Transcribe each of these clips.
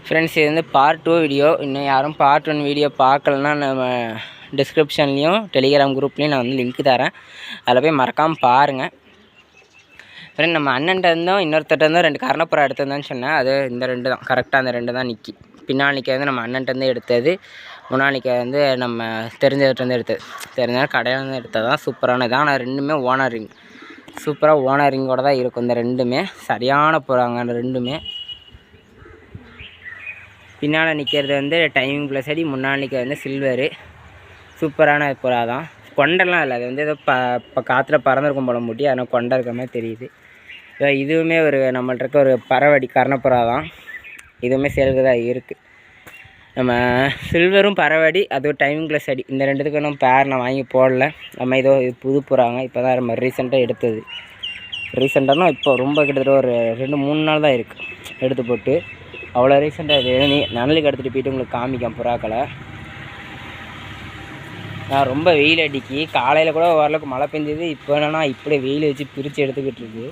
Friends, இது வந்து part 2 video. இன்னும் யாரும் பார்ட் 1 வீடியோ பார்க்கலன்னா நம்ம டிஸ்கிரிப்ஷன்லேயும் டெலிகிராம் குரூப்லேயும் நான் வந்து லிங்க் தரேன். அதில் போய் மறக்காமல் பாருங்கள். ஃப்ரெண்ட், நம்ம அண்ணன்ட்ட இருந்தோம் இன்னொருத்தட்ட இருந்தோம் 2 கர்ணப்புறா எடுத்திருந்தோன்னு சொன்னேன். அது இந்த 2 தான், கரெக்டாக அந்த 2 தான் நிற்கி. பின்னால் நிற்க வந்து நம்ம அண்ணன்ட்டேருந்து எடுத்தது, முன்னாள் நிற்க வந்து நம்ம தெரிஞ்சவர்கிட்டருந்து எடுத்தது. தெரிஞ்சால் கடையிலேருந்து எடுத்தது தான். சூப்பரானது தான். ஆனால் 2மே ஓனர் ரிங், சூப்பராக ஓனர் ரிங்கோடு தான் இருக்கும். இந்த 2மே சரியான புறாங்க. அந்த 2மே பின்னால் நிற்கிறது வந்து டைமிங் ப்ளஸ் அடி, முன்னால் நிற்கிறது வந்து சில்வரு. சூப்பரான புறா தான். கொண்டெல்லாம் இல்லை, அது வந்து ஏதோ இப்போ காற்றுல பறந்துருக்கும் போல முட்டி, அதனால் கொண்டை இருக்கிற மாதிரி தெரியுது. இதுவுமே ஒரு நம்மள்ட்ட இருக்க ஒரு பறவடி கர்ணப்புறா தான். இதுவுமே சேலுக்கு தான் இருக்குது. நம்ம சில்வரும் பறவடி, அதுவும் டைமிங் ப்ளஸ் அடி, இந்த 2த்துக்கு இன்னும் பேர் நான் வாங்கி போடல. நம்ம இது புது புறாங்க, இப்போ தான் நம்ம ரீசெண்டாக எடுத்தது. ரீசெண்டானா இப்போ ரொம்ப கிட்டத்தட்ட ஒரு 2-3 நாள் தான் இருக்குது எடுத்து போட்டு. அவ்வளோ ரீசெண்டாக இது நனலுக்கு எடுத்துகிட்டு போயிட்டு உங்களுக்கு காமிக்கேன் புறாக்களை. நான் ரொம்ப வெயில் அடிக்கி, காலையில் கூட ஓரளவுக்கு மழை பெஞ்சது. இப்போ என்னன்னா இப்படி வெயில் வச்சு பிரித்து எடுத்துக்கிட்டு இருக்கு.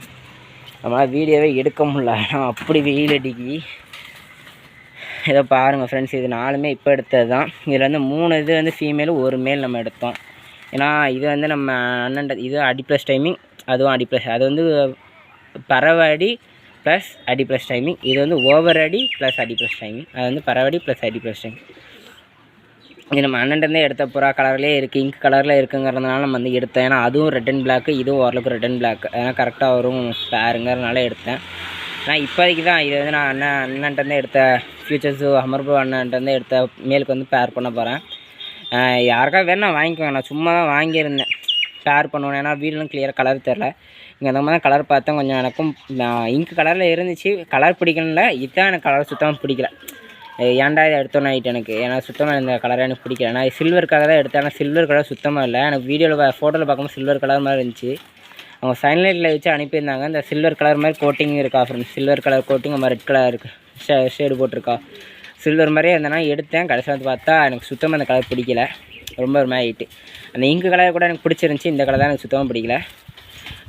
நம்மளால் வீடியோவே எடுக்க முடியல, ஆனால் அப்படி வெயில் அடிக்கி. இதை பாருங்கள் ஃப்ரெண்ட்ஸ், இது 4மே இப்போ எடுத்தது தான். இதில் வந்து 3 இது வந்து ஃபீமேலு, 1 மேல் நம்ம எடுத்தோம். ஏன்னா இது வந்து நம்ம அண்ணன் இது அடி ப்ளஸ் டைமிங், அதுவும் அடி ப்ளஸ். அது வந்து பறவடி ப்ளஸ் அடி ப்ளஸ் டைமிங். இது வந்து ஓவர் அடி ப்ளஸ் அடி ப்ளஸ் டைமிங். அது வந்து பறவடி ப்ளஸ் அடி ப்ளஸ் டைமிங். இது நம்ம அண்ணன்ட்டேருந்தே எடுத்த புறா கலர்லேயே இருக்குது, இங்க் கலரில் இருக்குங்கிறதுனால நம்ம வந்து எடுத்தேன். ஏன்னா அதுவும் ரெட் அண்ட் பிளாக்கு, இதுவும் ஓரளவுக்கு ரெட் அண்ட் பிளாக், அதனால் கரெக்டாக வரும் பேருங்கிறதுனால எடுத்தேன். நான் இப்போதைக்கு தான் இது வந்து நான் அண்ணன்ட்டேருந்தே எடுத்த ஃபியூச்சர்ஸு அமர்பு அண்ணன்ட்டேருந்தே எடுத்த மேலுக்கு வந்து பேர் பண்ண போகிறேன். யாருக்கா வேணா வாங்கிக்கோங்க. நான் சும்மா தான் வாங்கியிருந்தேன் பேர் பண்ணுவேன். ஏன்னா வீடுலாம் கிளியராக கலர் தெரில. இங்கே அந்த மாதிரி தான் கலர் பார்த்தேன். கொஞ்சம் எனக்கும் இங்க் கலரில் இருந்துச்சு, கலர் பிடிக்கல. இதுதான் எனக்கு கலர் சுத்தமாக பிடிக்கல. ஏன்டா இதை எடுத்தோன்னு ஆகிட்டு எனக்கு. ஏன்னா சுத்தமாக இந்த கலரை எனக்கு பிடிக்கல. நான் சில்வருக்காக தான் எடுத்தேன், ஆனால் சில்வர் கலர் சுத்தமாக இல்லை. எனக்கு வீடியோவில் ஃபோட்டோவில் பார்க்கும்போது சில்வர் கலர் மாதிரி இருந்துச்சு. அவங்க சன்லைட்டில் வச்சு அனுப்பியிருந்தாங்க. இந்த சில்வர் கலர் மாதிரி கோட்டிங் இருக்கா ஃப்ரெண்ட்ஸ், சில்வர் கலர் கோட்டிங் நம்ம ரெட் கலர் இருக்குது ஷேடு போட்டிருக்கா, சில்வர் மாதிரியே இருந்தேன்னா எடுத்தேன். கடைசியில் வந்து பார்த்தா எனக்கு சுத்தமாக அந்த கலர் பிடிக்கல, ரொம்ப ஒரு மாதிரி ஆகிட்டு. அந்த இங்கு கலர் கூட எனக்கு பிடிச்சிருந்துச்சி, இந்த கலர் தான் எனக்கு சுத்தமாக பிடிக்கல.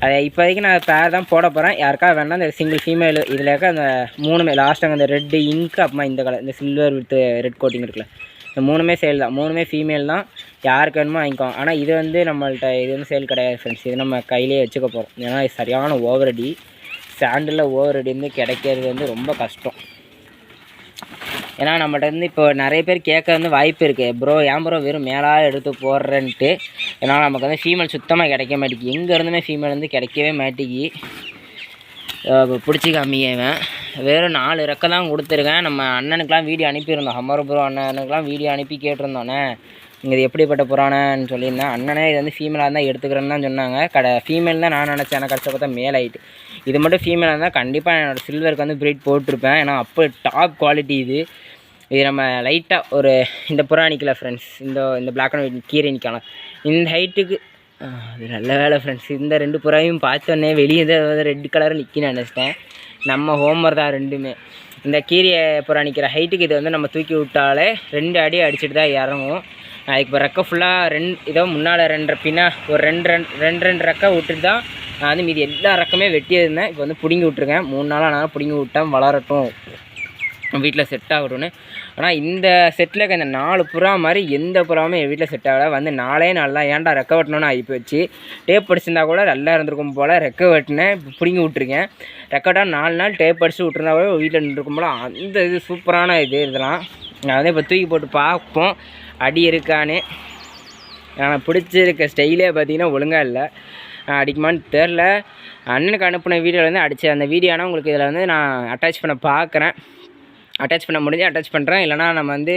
அதை இப்போதைக்கு நான் பேர் தான் போட போகிறேன். யாருக்கா வேணால் இந்த சிங்கிள் ஃபீமேல் இதில் இருக்க அந்த 3மே லாஸ்ட்டாக அந்த ரெட்டு இங்க்கு, அப்புறமா இந்த கலர் இந்த சில்வர் வித் ரெட் கோட்டிங் இருக்குல்ல, இந்த 3மே சேல் தான். 3மே ஃபீமேல் தான். யாருக்கு வேணுமோ வாங்கிக்கோங்க. ஆனால் இது வந்து நம்மள்ட்ட இது வந்து சேல் கிடையாது ஃப்ரெண்ட்ஸ். இது நம்ம கையிலேயே வச்சுக்க போகிறோம். ஏன்னா இது சரியான ஓவரடி. சாண்டில் ஓவரடி வந்து கிடைக்கிறது வந்து ரொம்ப கஷ்டம். ஏன்னா நம்மகிட்ட வந்து இப்போ நிறைய பேர் கேட்க வந்து வாய்ப்பு இருக்குது, ப்ரோ ஏன் ப்ரோ வெறும் மேலாக எடுத்து போடுறேன்ட்டு. ஏன்னா நமக்கு வந்து ஃபீமேல் சுத்தமாக கிடைக்க மாட்டேங்கி, எங்கே இருந்துமே ஃபீமேல் வந்து கிடைக்கவே மாட்டேங்கி. பிடிச்சி காமிக்குவேன். வெறும் 4 ரெக்கை தான் கொடுத்துருக்கேன். நம்ம அண்ணனுக்கெலாம் வீடியோ அனுப்பியிருந்தோம், அமர் ப்ரோ அண்ணனுக்கெலாம் வீடியோ அனுப்பி கேட்டிருந்தோன்னே இங்கே இது எப்படிப்பட்ட புறானன்னு சொல்லியிருந்தேன். அண்ணனே இது வந்து ஃபீமேலாக இருந்தால் எடுத்துக்கிறேன்னு தான் சொன்னாங்க. ஃபீமேல் தான் நான் நினச்சேன். எனக்கு கடைசி பார்த்தா மேல் ஆகிட்டு. இது மட்டும் ஃபீமேலாக இருந்தால் கண்டிப்பாக என்னோடய சில்வருக்கு வந்து ப்ரீட் போட்டிருப்பேன். ஏன்னா அப்போ டாப் குவாலிட்டி இது. இது நம்ம லைட்டாக ஒரு இந்த புறா நிற்கல ஃப்ரெண்ட்ஸ், இந்த பிளாக் அண்ட் ஒயிட் கீரை நிற்கலாம் இந்த ஹைட்டுக்கு. அது நல்ல வேலை ஃப்ரெண்ட்ஸ். இந்த 2 புறாவையும் பார்த்தோன்னே வெளியே தான் ரெட் கலர் நிற்கின்னு நினச்சிட்டேன். நம்ம ஹோமர் தான் 2மே. இந்த கீரையை புறா நிற்கிற ஹைட்டுக்கு இது வந்து நம்ம தூக்கி விட்டாலே 2 அடி அடிச்சுட்டு தான் இறங்கும். அதுக்கு இப்போ ரெக்கை ஃபுல்லாக இதோ முன்னால் 2 பின்னா ஒரு 2 ரெக்கை விட்டுட்டு தான் நான் வந்து மீதி எல்லா ரெக்குமே வெட்டியிருந்தேன். இப்போ வந்து பிடுங்கி விட்ருக்கேன். 3 நாளாக நான் பிடுங்கி விட்டேன், வளரட்டும், வீட்டில் செட் ஆகட்டும்னு. ஆனால் இந்த செட்டில் இருக்க இந்த 4 புறா மாதிரி எந்த புறாவுமே என் வீட்டில் செட் ஆகலை. வந்து 4 தான். ஏன்டா ரெக்கை வெட்டணும்னு ஆகி போச்சு. டேப் அடிச்சிருந்தா கூட நல்லா இருந்திருக்கும் போல். ரெக்கை வெட்டினேன், இப்போ பிடிங்கி விட்ருக்கேன். ரெக்கட்டாக 4 நாள் டேப் அடிச்சு விட்டுருந்தா கூட வீட்டில் நின்றுருக்கும் போல். அந்த இது சூப்பரான இதெல்லாம் நான் வந்து இப்போ தூக்கி போட்டு பார்ப்போம் அடி இருக்கான்னு. நான் பிடிச்சிருக்க ஸ்டைலே பார்த்திங்கன்னா ஒழுங்காக இல்லை, அடிக்குமான்னு தெரில. அண்ணனுக்கு அனுப்பின வீடியோவில் வந்து அடிச்சு அந்த வீடியோ ஆனால் உங்களுக்கு இதில் வந்து நான் அட்டாச் பண்ண பார்க்குறேன். அட்டாச் பண்ண முடிஞ்சு அட்டாச் பண்ணுறேன். இல்லைனா நம்ம வந்து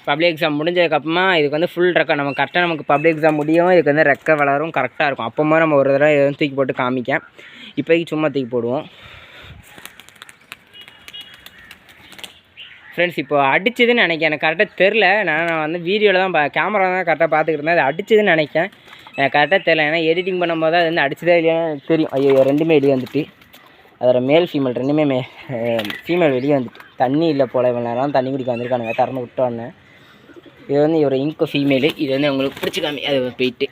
பப்ளிக் எக்ஸாம் முடிஞ்சதுக்கப்புறமா இதுக்கு வந்து ஃபுல் ரெக்கை நம்ம கரெக்டாக நமக்கு பப்ளிக் எக்ஸாம் முடியும், இதுக்கு வந்து ரெக்கை வளரும் கரெக்டாக இருக்கும். அப்போமா நம்ம ஒரு தடவை எதுவும் தூக்கி போட்டு காமிக்கேன். இப்போதைக்கு சும்மா தூக்கி போடுவோம் ஃப்ரெண்ட்ஸ். இப்போ அடிச்சதுன்னு நினைக்கிறேன், எனக்கு கரெக்டாக தெரில. நான் வந்து வீடியோவில் தான் கேமரா தான் கரெக்டாக பார்த்துக்கிட்டு இருந்தேன். அது அடிச்சதுன்னு நினைக்கிறேன், எனக்கு கரெக்டாக தெரில. ஏன்னா எடிட்டிங் பண்ணும்போது தான் அது வந்து அடிச்சதே இல்லையா எனக்கு தெரியும். ஐயோ 2மே வெளியே வந்துட்டு, அதோட மேல் ஃபீமேல் 2மே ஃபீமேல் வெளியே வந்துட்டு. தண்ணி இல்லை போல், இவ்வளோ நேரம் தண்ணி குடிக்க வந்திருக்கானுங்க, திறந்து விட்டோன்னே. இது வந்து ஒரு இங்கு ஃபீமேலு. இது வந்து உங்களுக்கு பிடிச்சி அது போயிட்டு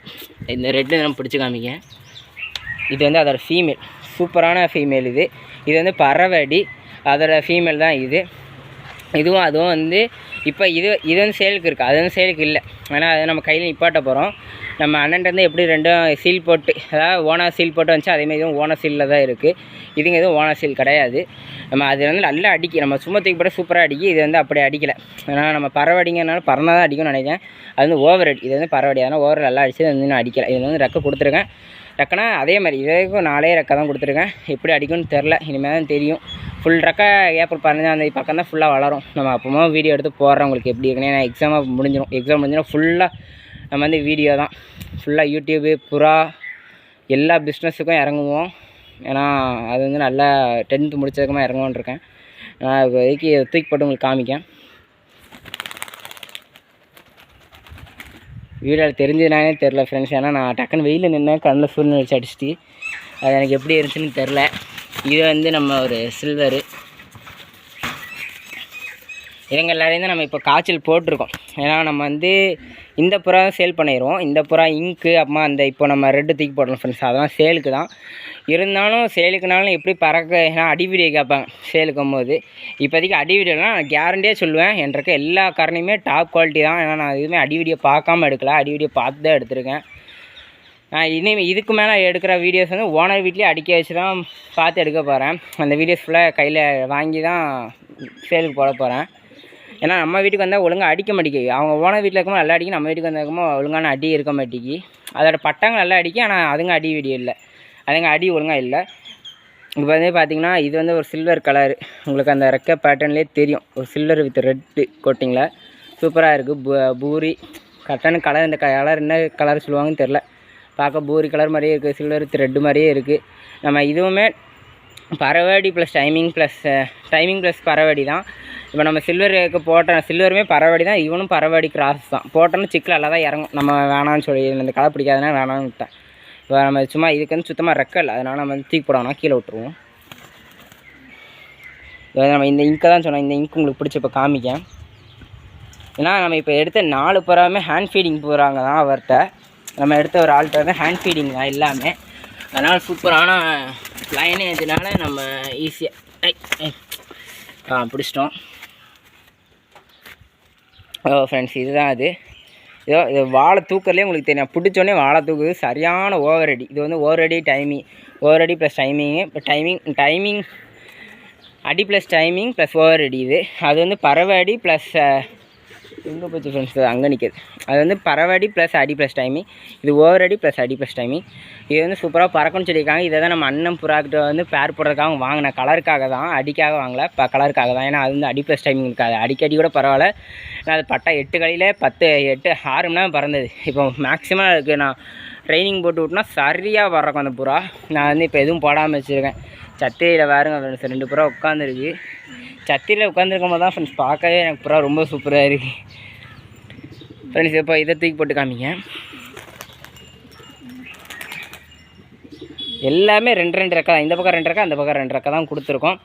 இந்த ரெட்டு நம்ம பிடிச்சி காமிங்க. இது வந்து அதோட ஃபீமேல், சூப்பரான ஃபீமேல் இது. இது வந்து பறவடி, அதோட ஃபீமேல் தான் இது. அதுவும் வந்து இப்போ இது வந்து சேலுக்கு இருக்குது, அது வந்து சேலுக்கு இல்லை. ஏன்னா அதை நம்ம கையில் நிப்பாட்ட போகிறோம். நம்ம அண்ணன்ட்டு எப்படி ரெண்டும் சீல் போட்டு, அதாவது ஓனர் சீல் போட்டு வந்துச்சு, அதேமாதிரி இதுவும் ஓனர் சீலில் தான் இருக்குது. இதுங்க எதுவும் ஓனர் சீல் கிடையாது. நம்ம அது வந்து நல்லா அடிக்கி, நம்ம சும்மா தூக்கி போட்டு சூப்பராக அடிக்கி. இது வந்து அப்படி அடிக்கலை. ஏன்னா நம்ம பறவடிங்கனால பறனா தான் அடிக்கும்னு நினைக்கிறேன். அது வந்து ஓவர் அடி, இது வந்து பறவடி. அதனால் ஓவர் நல்லா அடிச்சு வந்து நான் அடிக்கலை. இதில் வந்து ரெக்கை கொடுத்துருக்கேன். ரெக்கைனா அதே மாதிரி இதுக்கும் 4 ரெக்கை தான் கொடுத்துருக்கேன். எப்படி அடிக்கும்னு தெரில, இனிமேல் தான் தெரியும். ஃபுல் ரெக்கை ஏப்ரல் 15 பக்கம் தான் ஃபுல்லாக வளரும். நம்ம அப்போமா வீடியோ எடுத்து போடுறோம் உங்களுக்கு எப்படி இருக்குன்னு. ஏன்னா எக்ஸாம் முடிஞ்சிடும் ஃபுல்லாக நம்ம வந்து வீடியோ தான் ஃபுல்லாக. யூடியூபு புறா எல்லா பிஸ்னஸுக்கும் இறங்குவோம். ஏன்னா அது வந்து நல்லா 10th முடிச்சதுக்குமா இறங்குவோன்னு இருக்கேன். நான் இப்போதைக்கு தூக்கி போட்டு உங்களுக்கு காமிக்கேன். வீடியோவில் தெரிஞ்சதுனாலே தெரில ஃப்ரெண்ட்ஸ். ஏன்னா நான் டக்குன்னு வெயிலில் நின்று கண்ணில் சூழ்நிலை வச்சு அடிச்சுட்டு அது எனக்கு எப்படி இருந்துச்சுன்னு தெரில. இது வந்து நம்ம ஒரு சில்வரு. இவங்க எல்லாரையும் தான் நம்ம இப்போ காய்ச்சல் போட்டிருக்கோம். ஏன்னா நம்ம வந்து இந்த புறா சேல் பண்ணிடுவோம். இந்த புறா இங்கு அப்புறமா அந்த இப்போ நம்ம ரெட்டு தூக்கி போடணும் ஃப்ரெண்ட்ஸ். அதெல்லாம் சேலுக்கு தான். இருந்தாலும் சேலுக்குனாலும் எப்படி பறக்க, ஏன்னா அடி வீடியோ கேட்பாங்க சேலுக்கும் போது. இப்போதைக்கு அடி வீடியோலாம் நான் கேரண்டியாக சொல்லுவேன். என்கிட்ட எல்லா காரணையுமே டாப் குவாலிட்டி தான். ஏன்னா நான் எதுவுமே அடி வீடியோ பார்க்காம எடுக்கல, அடி வீடியோ பார்த்து தான் எடுத்திருக்கேன். நான் இனிமேல் இதுக்கு மேலே எடுக்கிற வீடியோஸ் வந்து ஓனர் வீட்லேயே அடிக்க வச்சு தான் பார்த்து எடுக்க போகிறேன். அந்த வீடியோஸ் ஃபுல்லாக கையில் வாங்கி தான் சேலுக்கு போட போகிறேன். ஏன்னா நம்ம வீட்டுக்கு வந்தால் ஒழுங்காக அடிக்க மாட்டேங்கி. அவங்க ஓனர் வீட்டில் இருக்கும்போது நல்லா அடிக்கும், நம்ம வீட்டுக்கு வந்தால் ஒழுங்கான அடி இருக்க மாட்டேங்கி. அதோட பட்டாங்க நல்லா அடிக்கும், ஆனால் அதுங்க அடி வீடியோ இல்லை, அதுங்க அடி ஒழுங்காக இல்லை. இப்போ வந்து பார்த்திங்கன்னா இது வந்து ஒரு சில்வர் கலரு. உங்களுக்கு அந்த ரெக்கை பேட்டர்ன்லேயே தெரியும். ஒரு சில்வர் வித் ரெட்டு கோட்டிங்கில் சூப்பராக இருக்குது. பூரி கரெக்டான கலர். இந்த கலர் என்ன கலர் சொல்லுவாங்கன்னு தெரில. பார்க்க பூரி கலர் மாதிரியே இருக்குது, சில்வர் வித் ரெட்டு மாதிரியே இருக்குது. நம்ம இதுவுமே பறவடி ப்ளஸ் டைமிங் ப்ளஸ் பறவடி தான். இப்போ நம்ம சில்வருக்கு போட்ட சில்வருமே பறவடி தான், இவனும் பறவடி கிராஸ் தான். போட்டோன்னு சிக்கில் நல்லா தான் இறங்கும். நம்ம வேணான்னு சொல்லி இந்த கலர் பிடிக்காதுன்னா வேணான்னு விட்டேன். இப்போ நம்ம சும்மா இதுக்கு வந்து சுத்தமாக ரெக்கல், அதனால் நம்ம வந்து தூக்கி போடணும், கீழே விட்டுருவோம். நம்ம இந்த இங்கை தான் சொன்னோம். இந்த இங்கு உங்களுக்கு பிடிச்ச இப்போ காமிக்கேன். ஏன்னா நம்ம இப்போ எடுத்த 4 புறாவுமே ஹேண்ட் ஃபீடிங் போகிறாங்க தான் அவர்கிட்ட. நம்ம எடுத்த ஒரு ஆள்கிட்ட வந்து ஹேண்ட் ஃபீடிங் தான் எல்லாமே. அதனால் சூப்பரான லைனேஜ்னால நம்ம ஈஸியாக பிடிச்சிட்டோம். ஃப்ரெண்ட்ஸ் இதுதான் அது. இது வாழை தூக்கறதுலேயே உங்களுக்கு தெரியும். பிடிச்சோடனே வாழை தூக்குது சரியான ஓவர் அடி. இது வந்து ஓவர் அடி ப்ளஸ் டைமிங்கு. இப்போ டைமிங் அடி ப்ளஸ் டைமிங் ப்ளஸ் ஓவர் அடி. இது அது வந்து பறவை அடி ப்ளஸ் எங்கே போச்சு ஃப்ரெண்ட்ஸ், அங்கே நிற்கிது. அது வந்து பறவடி ப்ளஸ் அடி ப்ளஸ் டைமிங். இது ஓவர் அடி ப்ளஸ் அடி ப்ளஸ் டைமிங். இது வந்து சூப்பராக பறக்கணும்னு சொல்லியிருக்காங்க. இதை தான் நம்ம அண்ணன் புறாக்கிட்ட வந்து பேர் போடுறதுக்காக வாங்கினேன். கலருக்காக தான், அடிக்காக வாங்கலை, கலருக்காக தான். ஏன்னா அது வந்து அடி ப்ளஸ் டைமிங் இருக்காது. அடிக்கடி கூட பரவாயில்ல. நான் அது பட்டா 8 கலையில் 6 மணி நேரம் பறந்தது. இப்போ மேக்ஸிமம் அதுக்கு நான் ட்ரைனிங் போட்டு விட்டோன்னா சரியாக பறக்கும் அந்த புறா. நான் வந்து இப்போ எதுவும் போடாமல் வச்சுருக்கேன். சத்திரியில் பாருங்க ஃப்ரெண்ட்ஸ், 2 புறா உட்காந்துருக்கு. சத்திரியில் உட்காந்துருக்கும் போது தான் ஃப்ரெண்ட்ஸ் பார்க்கவே எனக்கு புறா ரொம்ப சூப்பராக இருக்குது ஃப்ரெண்ட்ஸ். இப்போ இதை தூக்கி போட்டு காமிங்க. எல்லாமே 2 ரெக்கை தான். இந்த பக்கம் 2 ரெக்கை, அந்த பக்கம் 2 ரெக்கை தான் கொடுத்துருக்கோம்.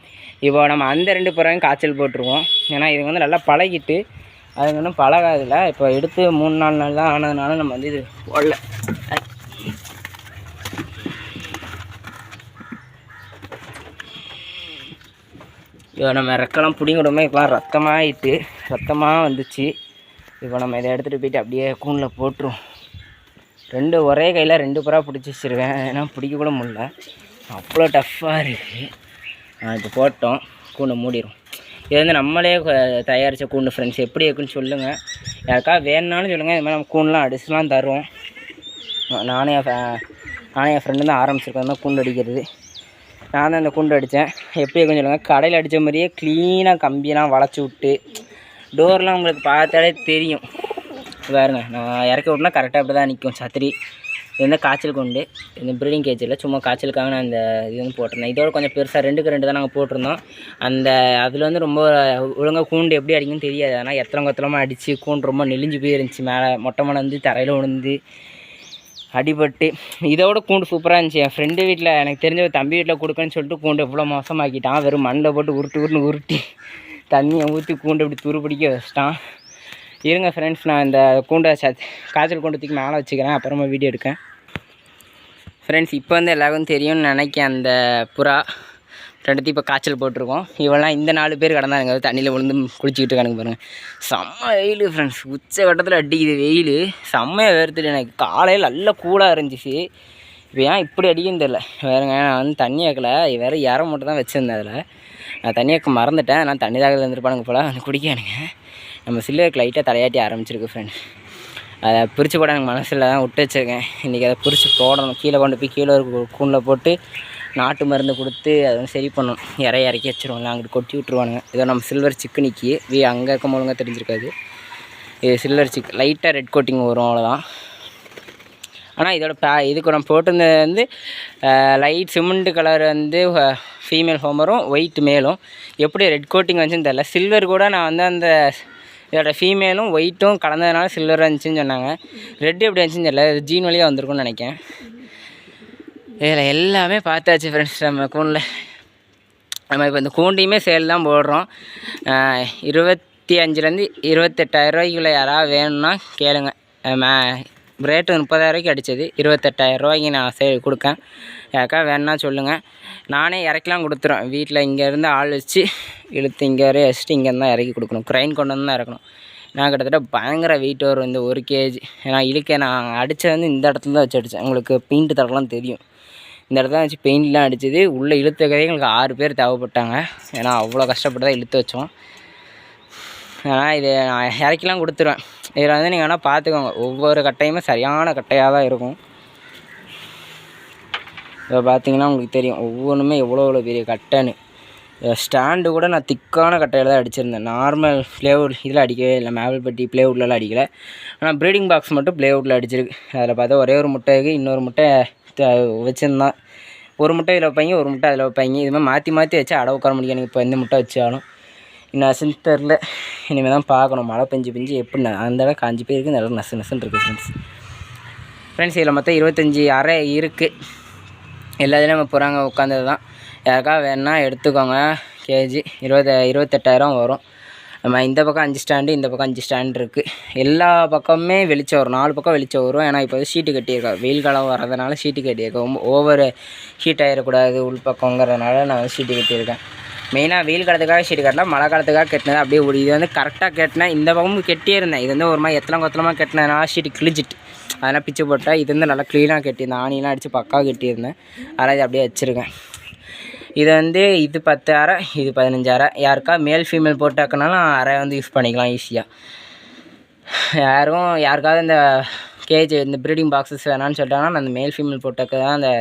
இப்போ நம்ம அந்த 2 புறாவையும் காய்ச்சல் போட்டுருவோம். ஏன்னா இது வந்து நல்லா பழகிட்டு அதுங்க இன்னும் பழகாதில்ல. இப்போ எடுத்து 3-4 நாள் தான் ஆனதுனால நம்ம வந்து இது போடல. இப்போ நம்ம ரெக்கெல்லாம் பிடிங்கிடுமே, இப்போலாம் ரத்தமாக வந்துச்சு. இப்போ நம்ம இதை எடுத்துகிட்டு போயிட்டு அப்படியே கூண்டில் போட்டுருவோம். 2 ஒரே கையில் 2 புறா பிடிச்சி வச்சுருக்கேன். ஏன்னா பிடிக்க கூட முடியல, அவ்வளோ டஃப்பாக இருக்குது. இப்போ போட்டோம், கூண்டை மூடிடும். இது வந்து நம்மளே தயாரித்த கூண்டு ஃப்ரெண்ட்ஸ். எப்படி இருக்குன்னு சொல்லுங்கள். யாருக்கா வேணுனாலும் சொல்லுங்கள். இது மாதிரி நம்ம கூண்டெலாம் அடிச்சுலாம் தருவோம். நானே என் ஃப்ரெண்டு தான் ஆரம்பிச்சிருக்கேன் தான் கூண்டு அடிக்கிறது. நான் தான் இந்த கூண்டு அடித்தேன். எப்படி இருக்குன்னு சொல்லுங்கள். கடையில் அடித்த மாதிரியே க்ளீனாக கம்பியெல்லாம் வளைச்சி விட்டு டோர்லாம் உங்களுக்கு பார்த்தாலே தெரியும். பாருங்க, நான் இறக்கி விட்டோன்னா கரெக்டாக அப்படி தான் நிற்கும் சத்திரி. இது வந்து காய்ச்சல் கொண்டு இந்த ப்ரீடிங் கேஜில் சும்மா காய்ச்சலுக்காக நான் இந்த இது வந்து போட்டிருந்தேன். இதோட கொஞ்சம் பெருசாக 2க்கு 2 தான் நாங்கள் போட்டிருந்தோம். அதில் வந்து ரொம்ப ஒழுங்காக கூண்டு எப்படி அடிக்குன்னு தெரியாது. ஆனால் எத்தலமாக அடித்து கூண்டு ரொம்ப நெளிஞ்சு போயிருந்துச்சு. மேலே மொட்டை மலை வந்து தரையில் விழுந்து அடிபட்டு. இதோட கூண்டு சூப்பராக இருந்துச்சு. என் ஃப்ரெண்டு வீட்டில் எனக்கு தெரிஞ்ச ஒரு தம்பி வீட்டில் கொடுக்கணுன்னு சொல்லிட்டு கூண்டு எவ்வளோ மோசமாக்கிட்டான். வெறும் மண்ணில் போட்டு உருட்டி தண்ணியை ஊற்றி கூண்டு இப்படி துருப்பிடிக்க வச்சிட்டான். இருங்க ஃப்ரெண்ட்ஸ், நான் இந்த கூண்டை காய்ச்சல் கூண்டத்துக்கு மேலே வச்சுக்கிறேன், அப்புறமா வீடியோ எடுக்கேன் ஃப்ரெண்ட்ஸ். இப்போ வந்து எல்லாருக்கும் தெரியும்னு நினைக்கிறேன். அந்த புறா ரெண்டுத்தையும் இப்போ காய்ச்சல் போட்டிருக்கோம். இவெல்லாம் இந்த 4 பேர் கடந்தாங்க தண்ணியில் விழுந்து குளிச்சுக்கிட்டு இருக்கானுங்க பாருங்கள். செம்ம வெயில் ஃப்ரெண்ட்ஸ், உச்ச கட்டத்தில் அடிக்குது வெயில். செம்மையாக வேர்த்துட்டு எனக்கு காலையில் நல்லா கூலாக இருந்துச்சு. இப்போ ஏன் இப்படி அடிக்குன்னு தெரில. வேறுங்க நான் வந்து தண்ணி வைக்கலை, வேறு இறை மட்டும் தான் வச்சுருந்தேன். அதில் நான் தண்ணி வைக்க மறந்துட்டேன். நான் தண்ணி தாக்கத்தில் இருந்துருப்பானுங்க போல் வந்து குடிக்கானுங்க. நம்ம சில்வருக்கு லைட்டாக தலையாட்டி ஆரம்பிச்சிருக்கு ஃப்ரெண்ட்ஸ். அதை பிரித்து போட எனக்கு மனசில் தான் விட்டு வச்சுருக்கேன். இன்றைக்கி அதை பிரித்து போடணும். கீழே கொண்டு போய் கீழே ஒரு கூண்டில் போட்டு நாட்டு மருந்து கொடுத்து அதை வந்து சரி பண்ணணும். இறக்கி வச்சுருவோம்ல, அங்கிட்டு கொட்டி விட்ருவானுங்க. இதோ நம்ம சில்வர் சிக்கு நிற்கி அங்கே இருக்க ஒழுங்காக தெரிஞ்சிருக்காது. இது சில்வர் சிக் லைட்டாக ரெட் கோட்டிங் வரும், அவ்வளோதான். ஆனால் இதோட இதுக்கு நம்ம போட்டிருந்தது வந்து லைட் சிமெண்ட்டு கலர் வந்து ஃபீமேல் ஹோமரும் ஒயிட் மேலும். எப்படி ரெட் கோட்டிங் வந்துச்சுன்னு தெரில. சில்வர் கூட நான் வந்து அந்த இதோட ஃபீமேலும் ஒயிட்டும் கலந்ததுனால சில்வராக இருந்துச்சுன்னு சொன்னாங்க. ரெட்டு எப்படி இருந்துச்சுன்னு தெரியல, இது ஜீன் வழியாக வந்திருக்குன்னு நினைக்கிறேன். இதில் எல்லாமே பார்த்தாச்சு ஃப்ரெண்ட்ஸ். நம்ம கூண்டில் நம்ம இப்போ இந்த கூண்டையுமே சேல் தான் போடுறோம். 25,000 28,000 ரூபாய்க்குள்ளே யாராவது வேணும்னா கேளுங்க. ரேட்டு 30,000 அடித்தது, 28,000 ரூபாய்க்கு நான் கொடுக்கேன். யாருக்கா வேணுன்னா சொல்லுங்கள். நானே இறக்கலாம் கொடுத்துருவேன். வீட்டில் இங்கேருந்து ஆள் வச்சு இழுத்து இங்கே வரைய வச்சுட்டு இங்கேருந்து தான் இறக்கி கொடுக்கணும். க்ரைன் கொண்டு வந்து தான் இறக்கணும். நான் கிட்டத்தட்ட பயங்கர வெயிட் வரும் இந்த 1 kg. ஏன்னா நான் அடித்தது வந்து இந்த இடத்துல தான் வச்சு அடித்தேன். உங்களுக்கு பெயிண்ட்டு தரலாம் தெரியும். இந்த இடத்துல வச்சு பெயிண்ட்லாம் அடித்தது. உள்ளே இழுத்த கதையே எங்களுக்கு 6 பேர் தேவைப்பட்டாங்க. ஏன்னா அவ்வளோ கஷ்டப்பட்டு தான் இழுத்து வச்சோம். ஆனால் இது நான் இறக்கிலாம் கொடுத்துருவேன். இதில் வந்து நீங்கள் வேணால் பார்த்துக்கோங்க, ஒவ்வொரு கட்டையுமே சரியான கட்டையாக தான் இருக்கும். இப்போ பார்த்தீங்கன்னா உங்களுக்கு தெரியும் ஒவ்வொன்றுமே எவ்வளோ பெரிய கட்டைன்னு. ஸ்டாண்டு கூட நான் திக்கான கட்டையில் தான் அடிச்சிருந்தேன். நார்மல் ப்ளேவுட் இதில் அடிக்கவே இல்லை, மேவல்பட்டி ப்ளேவுட்லலாம் அடிக்கலை. ஆனால் ப்ரீடிங் பாக்ஸ் மட்டும் ப்ளேவுட்டில் அடிச்சிருக்கு. அதில் பார்த்தா ஒரே ஒரு முட்டை இருக்குது, இன்னொரு முட்டை வச்சுருந்தான். ஒரு முட்டை இதில் வைப்பாங்க, ஒரு முட்டை அதில் வைப்பாங்க. இதுமாதிரி மாற்றி மாற்றி வச்சு அடை உட்கார முடியும். இப்போ எந்த முட்டை வச்சாலும் இன்னும் நசுன்னு தெரில. இனிமேல் தான் பார்க்கணும். மழை பெஞ்சு எப்படி அந்த இடம் காஞ்சி போயிருக்கு, இந்த இடம் நசுன்னு இருக்குது ஃப்ரெண்ட்ஸ். இதில் மொத்தம் 25 அறை இருக்குது. எல்லாத்துலேயும் நம்ம போகிறாங்க உட்காந்தது தான். யாருக்கா வேணுன்னா எடுத்துக்கோங்க. கேஜி 28,000 வரும். நம்ம இந்த பக்கம் 5 ஸ்டாண்டு, இந்த பக்கம் 5 ஸ்டாண்டு இருக்குது. எல்லா பக்கமுமே வெளிச்சம் வரும், 4 பக்கம் வெளிச்சம் வரும். ஏன்னா இப்போ ஷீட்டு கட்டியிருக்கேன், வெயில் காலம் வரதுனால ஷீட்டு கட்டியிருக்கேன். ரொம்ப ஓவர் ஹீட் ஆகிடக்கூடாது உள் பக்கங்கிறதுனால நான் வந்து ஷீட்டு கட்டியிருக்கேன். மெயினாக வெயில் காலத்துக்காக ஷீட்டு கட்டலாம், மழை காலத்துக்காக கட்டினது அப்படியே ஒரு இது வந்து கரெக்டாக கட்டினேன். இந்த பக்கமும் கட்டியே இருந்தேன். இது வந்து ஒரு மாதிரி கொத்தலமாக கட்டினதுனால ஷீட்டு கிழிச்சிட்டு அதெல்லாம் பிச்சு போட்டால் இது வந்து நல்லா க்ளீனாக கட்டியிருந்தேன். ஆணிலாம் அடித்து பக்காவாக கட்டியிருந்தேன். அதனால் இது அப்படியே வச்சுருக்கேன். இது வந்து இது 10 அறை, இது 15 அறை. யாருக்கா மேல் ஃபீமேல் போட்டாக்கனாலும் அறை வந்து யூஸ் பண்ணிக்கலாம் ஈஸியாக. யாருக்காவது இந்த கேஜ் இந்த ப்ரீடிங் பாக்ஸஸ் வேணான்னு சொல்லிட்டாங்கன்னா நான் அந்த மேல் ஃபீமேல் போட்டாக்க தான் அந்த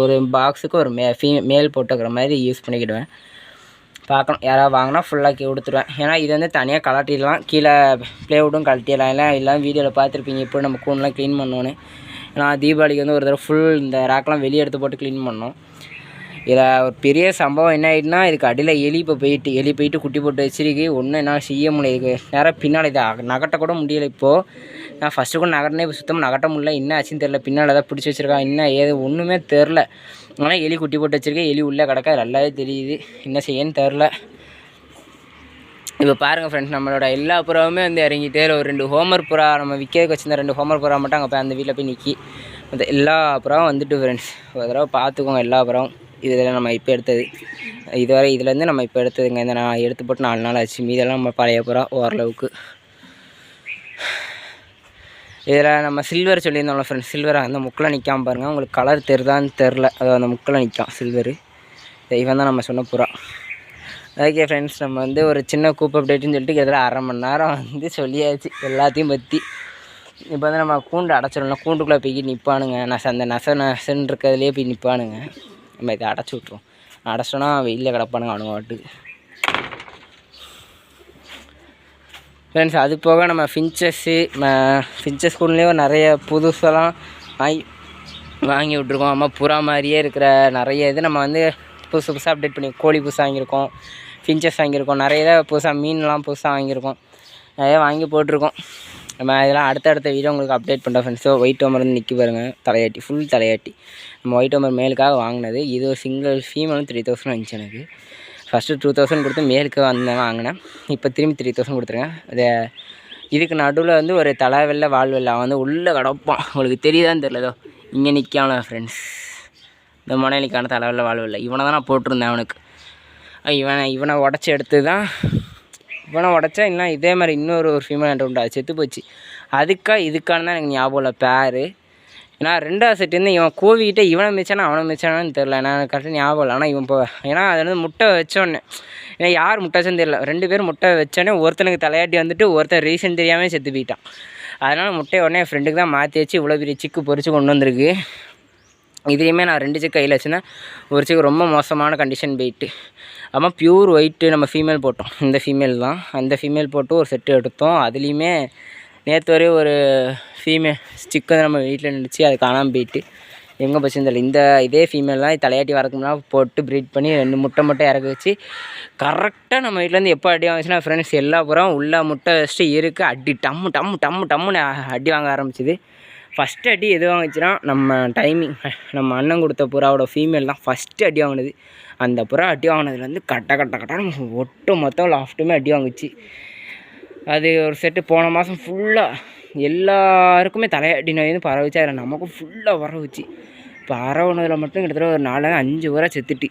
ஒரு பாக்ஸுக்கு ஒரு மேல் போட்டுக்கிற மாதிரி யூஸ் பண்ணிக்கிடுவேன். பார்க்கணும், யாராவது வாங்கினா ஃபுல்லாக கொடுத்துருவேன். ஏன்னா இது வந்து தனியாக கலட்டிடலாம், கீழே ப்ளேவுட்டும் கழட்டிடலாம். எல்லாம் வீடியோவில் பார்த்துருப்பீங்க இப்போ நம்ம கூண்டெலாம் க்ளீன் பண்ணோன்னு. ஏன்னா தீபாவளிக்கு வந்து ஒரு தடவை ஃபுல் இந்த ரேக்கெலாம் வெளியே எடுத்து போட்டு க்ளீன் பண்ணோம். இதில் ஒரு பெரிய சம்பவம் என்ன ஆகிட்டுனா, இதுக்கு அடியில் எலி போயிட்டு குட்டி போட்டு வச்சிருக்கு. ஒன்றும் என்னால் செய்ய முடியாது. நேராக பின்னால் இதை நகட்டக்கூட முடியலை. இப்போது நான் ஃபஸ்ட்டு கூட நகட்டினே இப்போ சுத்தமாக நகட்ட முடியல. என்ன ஆச்சுன்னு தெரில. பின்னால் தான் பிடிச்சி வச்சுருக்கா, என்ன ஏது ஒன்றுமே தெரில. ஆனால் எலி குட்டி போட்டு வச்சுருக்கேன். எலி உள்ளே கிடக்க நல்லாவே தெரியுது. என்ன செய்யன்னு தெரில. இப்போ பாருங்கள் ஃப்ரெண்ட்ஸ், நம்மளோட எல்லா புறாவுமே வந்து இறங்கிட்டே ஒரு 2 ஹோமர் புறா நம்ம விற்கிறதுக்கு வச்சுருந்த 2 ஹோமர் புறா மட்டும் அங்கே போய் அந்த வீட்டில் போய் நிற்கி அந்த எல்லா புறாவும் வந்துட்டு ஃப்ரெண்ட்ஸ். ஒரு தடவை பார்த்துக்கோங்க எல்லா புறாவும். இதில் நம்ம இப்போ எடுத்தது இதுவரை இதுலேருந்து நம்ம இப்போ எடுத்ததுங்க. இந்த நான் எடுத்து போட்டு 4 நாள் ஆச்சு. மீதெல்லாம் நம்ம பழைய புறா ஓரளவுக்கு. இதில் நம்ம சில்வர் சொல்லியிருந்தோம்ல ஃப்ரெண்ட்ஸ், சில்வர் அந்த முக்கில் நிற்காம பாருங்கள். உங்களுக்கு கலர் தெரிதான்னு தெரில, அது அந்த முக்கில் நிற்காம் சில்வரு. இவன் தான் நம்ம சொன்ன புறா. ஓகே ஃப்ரெண்ட்ஸ், நம்ம வந்து ஒரு சின்ன கூப் அப்டேட்டுன்னு சொல்லிட்டு இதில் 1/2 மணி நேரம் வந்து சொல்லியாச்சு எல்லாத்தையும் பற்றி. இப்போ வந்து நம்ம கூண்டு அடைச்சிடலாம். கூண்டுக்குள்ளே போய்கிட்டு நிற்பானுங்க. அந்த நசன்னு இருக்கிறதுலே போய் நிற்பானுங்க. நம்ம இதை அடைச்சி விட்ருவோம். அடைச்சோன்னா வெயிலில் கிடப்பானுங்க அவனுங்க வாட்டுக்கு. ஃப்ரெண்ட்ஸ், அது போக நம்ம ஃபின்ச்சஸ் கூண்டுலேயே நிறைய புதுசெல்லாம் வாங்கி விட்ருக்கோம். நம்ம புறா மாதிரியே இருக்கிற நிறைய இது நம்ம வந்து புதுசாக அப்டேட் பண்ணி கோழி புதுசாக வாங்கியிருக்கோம், ஃபின்ச்சஸ் வாங்கியிருக்கோம், நிறைய இதை புதுசாக மீன்லாம் புதுசாக வாங்கியிருக்கோம், நிறைய வாங்கி போட்டிருக்கோம். நம்ம இதெல்லாம் அடுத்த வீடியோ உங்களுக்கு அப்டேட் பண்ணுறோம் ஃப்ரெண்ட்ஸ். ஸோ ஒயிட் ஹோமர் வந்து நிற்க பாருங்கள், தலையாட்டி ஃபுல் தலையாட்டி. நம்ம ஒயிட் ஹோமர் மேலுக்காக வாங்கினது. இது ஒரு சிங்கிள் ஃபீமேலும் 3000 வந்துச்சு எனக்கு. ஃபஸ்ட்டு 2000 கொடுத்து மேலுக்கு வாங்கினேன். இப்போ திரும்பி 3000 கொடுத்துருங்க. இதுக்கு நடுவில் வந்து ஒரு தலை வெள்ளை வால் வெள்ளை வந்து உள்ளே கிடப்பான். உங்களுக்கு தெரியுதான்னு தெரியலதோ இங்கே நிற்கான ஃப்ரெண்ட்ஸ். இந்த மனையிலிக்கான தலை வெள்ளை வால் வெள்ளை இவனை தான் நான் போட்டிருந்தேன். அவனுக்கு இவனை உடச்சி எடுத்து தான் இவனை உடச்சா இன்னும் இதே மாதிரி இன்னொரு ஃபீமேல் என்கிட்ட உண்டு, அது செத்து போச்சு. இதுக்கான தான் எனக்கு ஞாபகம் இல்லை பேர். ஏன்னா 2வது செட்டுருந்து இவன் கோவிக்கிட்டே இவனை மிச்சானா அவனை மிச்சானான்னு தெரில, நான் கரெக்டாக ஞாபகம் இல்லை. ஆனால் இவன் ஏன்னா அது வந்து முட்டை வச்சோடனே, ஏன்னா யார் முட்டை வச்சோன்னு தெரியல, 2 பேர் முட்டை வச்சோடனே ஒருத்தனுக்கு தலையாட்டி வந்துட்டு ஒருத்தர் ரீசன் தெரியாமல் செத்து போயிட்டான். அதனால் முட்டையை உடனே என் ஃப்ரெண்டுக்கு தான் மாற்றி வச்சு இவ்வளோ பெரிய சிக்கு பொறிச்சு கொண்டு வந்திருக்கு. இதுலேயுமே நான் 2 சிக்கு கையில் வச்சுருந்தேன். ஒரு சிக்கு ரொம்ப மோசமான கண்டிஷன் போயிட்டு. அம்மா பியூர் ஒயிட்டு நம்ம ஃபீமேல் போட்டோம், இந்த ஃபீமேல் தான். அந்த ஃபீமேல் போட்டு ஒரு செட்டு எடுத்தோம். அதுலேயுமே நேற்று வரை ஒரு ஃபீமேல் ஸ்டிக்கு நம்ம வீட்டில் நின்றுச்சு, அது காணாமல் போயிட்டு எங்கே போச்சுன்னு தெரியல. இதே ஃபீமேல் தான் தலையாட்டி வரக்கும்னா போட்டு ப்ரீட் பண்ணி 2 முட்டை இறக்க வச்சு கரெக்டாக நம்ம வீட்டிலேருந்து எப்போ அடி வாங்கிச்சுன்னா ஃப்ரெண்ட்ஸ் எல்லா புறம் உள்ளே முட்டை வச்சுட்டு இருக்குது அடி டம்முன்னு அடி வாங்க ஆரம்பிச்சிது. ஃபஸ்ட்டு அடி எது வாங்கிச்சுன்னா நம்ம அண்ணன் கொடுத்த புறாவோட ஃபீமேல் தான் ஃபஸ்ட்டு அடி வாங்கினது. அந்த புறா அடி வாங்கினதுலேருந்து கட்ட ஒட்டு மொத்தம் லாஃப்ட்டுமே அடி வாங்கிச்சு. அது ஒரு செட்டு போன மாதம் ஃபுல்லாக எல்லாருக்குமே தலையாட்டி நோய் வந்து பரவிச்சு. அதில் நமக்கும் ஃபுல்லாக பரவுச்சு. பரவுனதில் மட்டும் கிட்டத்தட்ட ஒரு 4-5 புறா செத்துட்டு.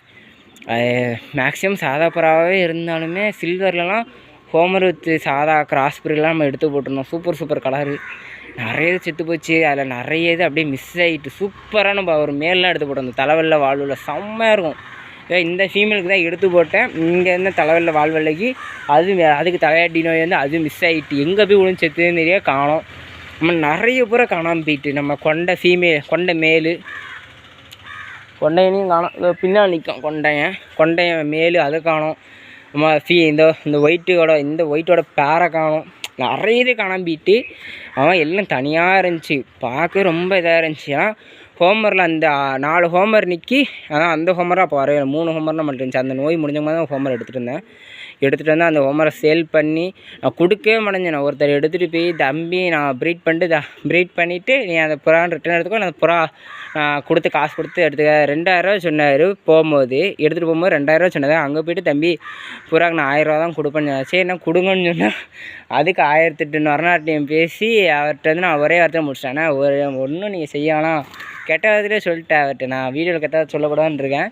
மேக்ஸிமம் சாதா புறாவே இருந்தாலுமே சில்வர்லலாம் ஹோமர் வித் சாதா கிராஸ் பிரீட்லாம் நம்ம எடுத்து போட்டிருந்தோம். சூப்பர் கலரு நிறைய இது செத்து போச்சு. அதில் நிறைய இது அப்படியே மிஸ் ஆகிட்டு சூப்பராக நம்ம ஒரு மேலாம் எடுத்து போட்டோம். தலைவலில் வாழ்வில் செம்மையாக இருக்கும். இந்த ஃபீமேலுக்கு தான் எடுத்து போட்டேன். இங்கே இருந்த தலைவலில் வாழ்வெல்லைக்கு அதுக்கு தலையாட்டி நோய் வந்து அது மிஸ் ஆகிட்டு. எங்கே போய் விழுந்து செத்துன்னு தெரிய காணோம். நம்ம நிறைய பூரா காணாமல் போயிட்டு. நம்ம கொண்ட மேலு கொண்டையனையும் காணோம். பின்னால் நிற்கும் கொண்டையன் மேலு அதை காணோம். நம்ம இந்த ஒயிட்டோட பேரை காணோம். நிறைய இது காணாமல் போயிட்டு. அவன் எல்லாம் தனியாக இருந்துச்சு, பார்க்க ரொம்ப இதாக இருந்துச்சு. ஏன்னா ஹோமரில் அந்த 4 ஹோமர் நிற்கி, ஆனால் அந்த ஹோமராக அப்போ வரவே 3 ஹோமர்னா மட்டும் இருந்துச்சு. அந்த நோய் முடிஞ்ச மாதிரி தான் ஹோமர் எடுத்துகிட்டு வந்தேன். அந்த ஹோமரை சேல் பண்ணி நான் கொடுக்கவே மாட்டேஞ்சேன். நான் ஒருத்தர் எடுத்துகிட்டு போய் தம்பி நான் ப்ரீட் பண்ணிவிட்டு நீ அந்த புறான்னு ரிட்டன் எடுத்துக்கோ, நான் புறா கொடுத்து காசு கொடுத்து எடுத்துக்க 2000 சொன்னார். எடுத்துகிட்டு போகும்போது 2000 சொன்னது. அங்கே போய்ட்டு தம்பி புறாக்கு நான் 1000 தான் கொடுப்பேன்னு. சரி நான் கொடுங்கன்னு சொன்னேன். அதுக்கு 1008 வரநாட்டியம் பேசி அவர்கிட்ட வந்து நான் ஒரே வார்த்தை முடிச்சிட்டேன். ஒன்றும் நீங்கள் செய்யலாம், கெட்ட விதத்திலே சொல்லிட்டேன் அவர்கிட்ட. நான் வீடியோவில் கெட்டதை சொல்லக்கூடாதுன்னு இருக்கேன்.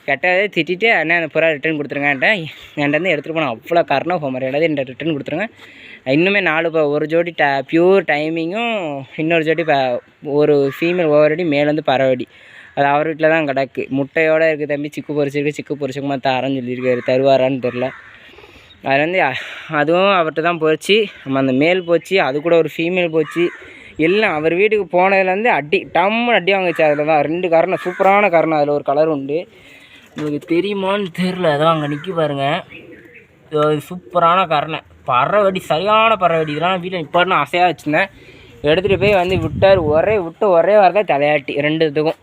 கெட்டதை திட்டிட்டு அண்ணே அந்த புறா ரிட்டன் கொடுத்துருங்கன்ட்டு என்கிட்ட எடுத்துகிட்டு போனேன். அவ்வளோ காரணம் ஹோமர் ஏதாவது என்கிட்ட ரிட்டன் கொடுத்துருங்க. இன்னுமே 4 ஒரு ஜோடி பியூர் டைமிங்கும் இன்னொரு ஜோடி ஒரு ஃபீமேல் ஓவரடி மேலேருந்து பறவடி. அது அவர் வீட்டில் தான் கிடக்கு. முட்டையோடு இருக்குது தம்பி. சிக்கு பொரிச்சுக்குமா தாரன்னு சொல்லியிருக்காரு. தருவாரான்னு தெரில. அது வந்து அதுவும் அவர்கிட்ட தான் போச்சு. நம்ம அந்த மேல் போச்சு, அது கூட ஒரு ஃபீமேல் போச்சு. எல்லாம் அவர் வீட்டுக்கு போனதுலேருந்து டம்முன்னு அடி வாங்கிச்சு. அதில் தான் 2 காரணம், சூப்பரான காரணம். அதில் ஒரு கலர் உண்டு, உங்களுக்கு தெரியுமான்னு தெரில. அதான் அங்கே நிற்கி பாருங்கள். சூப்பரான காரணம் பறவடி, சரியான பறவடி. இதெல்லாம் வீட்டில் இப்போ ஆசையாக வச்சுருந்தேன். எடுத்துகிட்டு போய் வந்து விட்டார். ஒரே வாரத்தை தலையாட்டி 2 இதுக்கும்.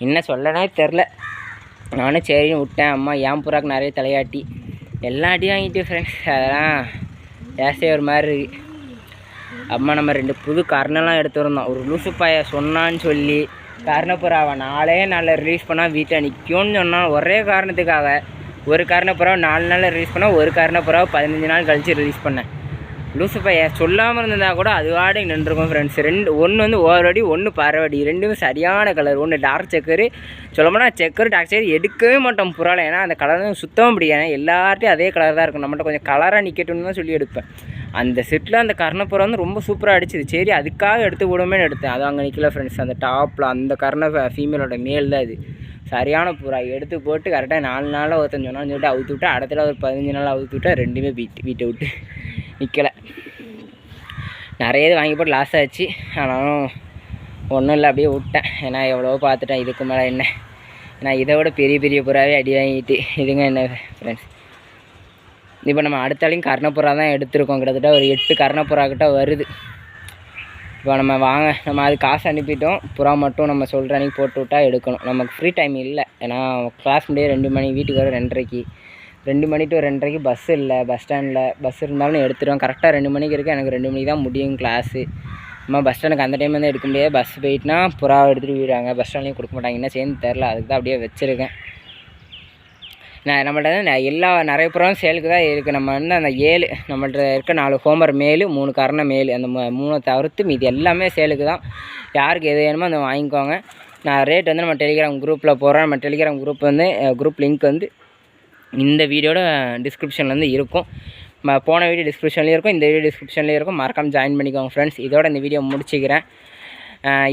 என்ன சொல்லனே தெரில. நானும் சரின்னு விட்டேன். அம்மா ஏன் புறாக்கு நிறைய தலையாட்டி எல்லாம் அடி வாங்கிட்டு ஃப்ரெண்ட்ஸ். அதெல்லாம் ஏசே ஒரு மாதிரி இருக்குது. அம்மா நம்ம 2 புது கர்ணெல்லாம் எடுத்து வந்தோம். ஒரு லூசு பாய சொன்னான்னு சொல்லி கர்ணப்புறாவை 4 நாளில் ரிலீஸ் பண்ணால் வீட்டில் நிற்கும்னு சொன்னால் ஒரே காரணத்துக்காக ஒரு கர்ணப்புறாவை 4 நாளில் ரிலீஸ் பண்ணால் ஒரு கர்ணப்புறாவை 15 நாள் கழித்து ரிலீஸ் பண்ணேன். லூசு பைய சொல்லாமல் இருந்திருந்தால் கூட அது வாடகை நின்றுருக்கும் ஃப்ரெண்ட்ஸ். ஒன்று வந்து ஓவரடி, ஒன்று பறவடி. 2மே சரியான கலர். ஒன்று டார்க் செக்கரு. சொல்லப்போனால் செக்கரு டார்க் செக்கர் எடுக்கவே மாட்டோம் புறாவில். ஏன்னா அந்த கலர் வந்து சுத்தமாக பிடிக்காது. எல்லார்ட்டையும் அதே கலர் தான் இருக்கும். நம்மகிட்ட கொஞ்சம் கலராக நிற்கட்டும்னு தான் சொல்லி எடுப்பேன். அந்த செட்டில் அந்த கர்ணப்புறா வந்து ரொம்ப சூப்பராக அடிச்சுது. சரி அதுக்காக எடுத்து விடுமே எடுத்தேன். அது அங்கே நிற்கல ஃப்ரெண்ட்ஸ். அந்த டாப்பில் அந்த ஃபீமேலோட மேல் தான் இது. சரியான புறா எடுத்து போட்டு கரெக்டாக 4 நாளில் ஒருத்தன் சொன்னான்னு சொல்லிட்டு அவுத்து விட்டேன். அடுத்த ஒரு 15 நாள் அவுத்து விட்டேன். 2மே வீட்டை விட்டு நிற்கலை. நிறைய இது வாங்கி போட்டு லாஸ் ஆச்சு. ஆனாலும் ஒன்றும் இல்லை, அப்படியே விட்டேன். ஏன்னா எவ்வளோ பார்த்துட்டேன். இதுக்கு மேலே என்ன, ஏன்னா இதை விட பெரிய புறாவே அடி வாங்கிட்டு இதுங்க என்ன ஃப்ரெண்ட்ஸ். இப்போ நம்ம அடுத்தாலையும் கர்ணப்புறா தான் எடுத்துருக்கோம். கிட்டத்தட்ட ஒரு 8 கர்ணப்புறா கிட்ட வருது. இப்போ நம்ம அது காசு அனுப்பிட்டோம். புறா மட்டும் நம்ம சொல்கிற அன்றைக்கி போட்டு விட்டால் எடுக்கணும். நமக்கு ஃப்ரீ டைம் இல்லை. ஏன்னா கிளாஸ் முடியாது 2 மணி, வீட்டுக்கு வர 2:30. 2 மணி to 2:30 பஸ் இல்லை. பஸ் ஸ்டாண்டில் பஸ் இருந்தாலும் எடுத்துருவேன். கரெக்டாக 2 மணிக்கு இருக்குது. எனக்கு 2 மணிக்கு தான் முடியும் கிளாஸு. நம்ம பஸ் ஸ்டாண்டுக்கு அந்த டைம் வந்து எடுக்க முடியாது. பஸ் போயிட்டுனா புறாவை எடுத்துகிட்டு போயிடுவாங்க. பஸ் ஸ்டாண்ட்லேயும் கொடுக்க மாட்டாங்க. என்ன சேர்ந்து தெரில. அதுக்கு தான் அப்படியே வச்சுருக்கேன். நம்மள்ட்ட நிறைய புறாவும் சேலுக்கு தான் இருக்குது. நம்ம வந்து அந்த 7 நம்மள்ட்ட இருக்க 4 ஹோமர் மேலு, 3 கர்ண மேலு, அந்த 3 தவிர்த்து மீதி எல்லாமே சேலுக்கு தான். யாருக்கு எது வேணுமோ அந்த வாங்கிக்கோங்க. நான் ரேட் வந்து நம்ம டெலிகிராம் குரூப்பில் போடுறேன். நம்ம டெலிகிராம் குரூப் வந்து குரூப் லிங்க் வந்து இந்த வீடியோட டிஸ்கிரிப்ஷனில் வந்து இருக்கும். போன வீடியோ டிஸ்கிரிப்ஷன்லேயும் இருக்கும், இந்த வீடியோ டிஸ்கிரிப்ஷன்லேயும் இருக்கும். மறக்காமல் ஜாயின் பண்ணிக்கோங்க ஃப்ரெண்ட்ஸ். இதோட இந்த வீடியோ முடிச்சுக்கிறேன்.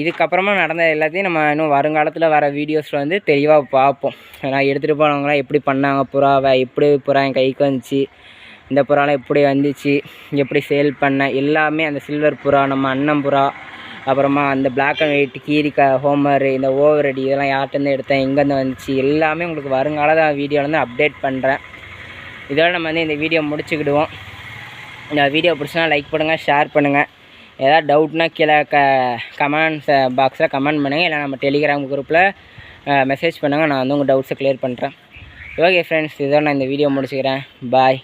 இதுக்கப்புறமா நடந்த எல்லாத்தையும் நம்ம இன்னும் வருங்காலத்தில் வர வீடியோஸில் வந்து தெளிவாக பார்ப்போம். நான் எடுத்துகிட்டு போனவங்களாம் எப்படி பண்ணாங்க, புறாவை எப்படி புறா என் கைக்கு வந்துச்சு, இந்த புறாலாம் எப்படி வந்துச்சு, எப்படி சேல் பண்ண எல்லாமே, அந்த சில்வர் புறா, நம்ம அண்ணன் புறா, அப்புறமா அந்த பிளாக் அண்ட் ஒயிட் கீரிக்கா ஹோமர், இந்த ஓவரடி இதெல்லாம் யார்கிட்டேருந்து எடுத்தேன், எங்கேருந்து வந்துச்சு எல்லாமே உங்களுக்கு வருங்கால வீடியோவில் வந்து அப்டேட் பண்ணுறேன். இதோட நம்ம வந்து இந்த வீடியோ முடிச்சுக்கிடுவோம். இந்த வீடியோ பிடிச்சினா லைக் பண்ணுங்கள், ஷேர் பண்ணுங்கள். ஏதாவது டவுட்னா கீழே கமெண்ட்ஸ் பாக்ஸில் கமெண்ட் பண்ணுங்கள், இல்லை நம்ம டெலிகிராம் குரூப்பில் மெசேஜ் பண்ணுங்கள். நான் வந்து உங்கள் டவுட்ஸை க்ளியர் பண்ணுறேன். ஓகே ஃப்ரெண்ட்ஸ், இதோட நான் இந்த வீடியோ முடிச்சுக்கிறேன். பாய்.